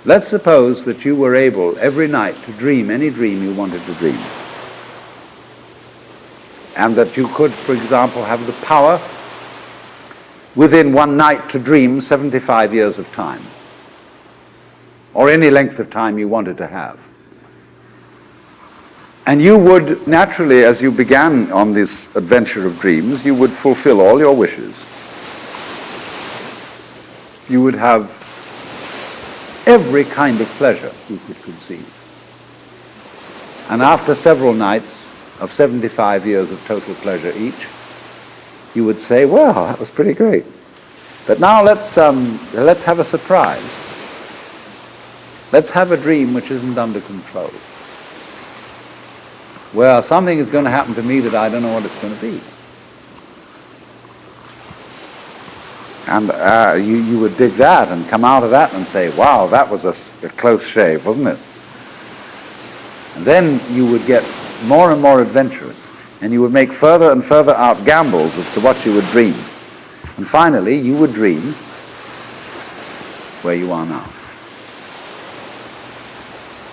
Let's suppose that you were able every night to dream any dream you wanted to dream. And that you could, for example, have the power within one night to dream 75 years of time, or any length of time you wanted to have. And you would naturally, as you began on this adventure of dreams, you would fulfill all your wishes. You would have every kind of pleasure you could conceive. And after several nights of 75 years of total pleasure each, you would say, well, that was pretty great. But now let's have a surprise. Let's have a dream which isn't under control. Well, something is going to happen to me that I don't know what it's going to be. And you would dig that and come out of that and say, wow, that was a close shave, wasn't it? And then you would get more and more adventurous, and you would make further and further out gambles as to what you would dream. And finally, you would dream where you are now.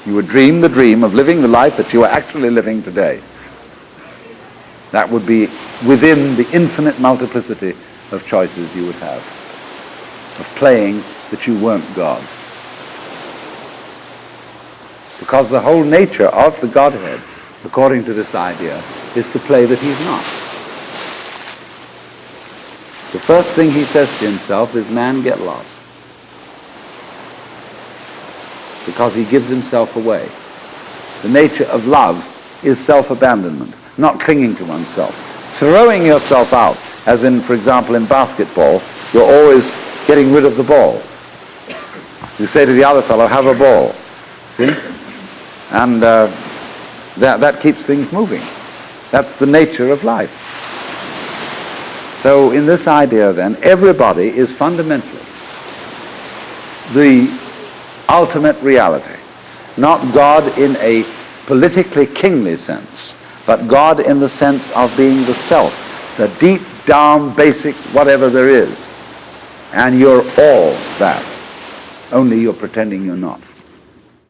You would dream the dream of living the life that you are actually living today. That would be within the infinite multiplicity of choices you would have, of playing that you weren't God. Because the whole nature of the Godhead, according to this idea, is to play that he's not. The first thing he says to himself is, man, get lost. Because he gives himself away. The nature of love is self-abandonment, not clinging to oneself. Throwing yourself out, as in, for example, in basketball, you're always getting rid of the ball. You say to the other fellow, have a ball. See? And that keeps things moving. That's the nature of life. So in this idea then, everybody is fundamentally the ultimate reality. Not God in a politically kingly sense, but God in the sense of being the self, the deep down basic whatever there is. And you're all that. Only you're pretending you're not.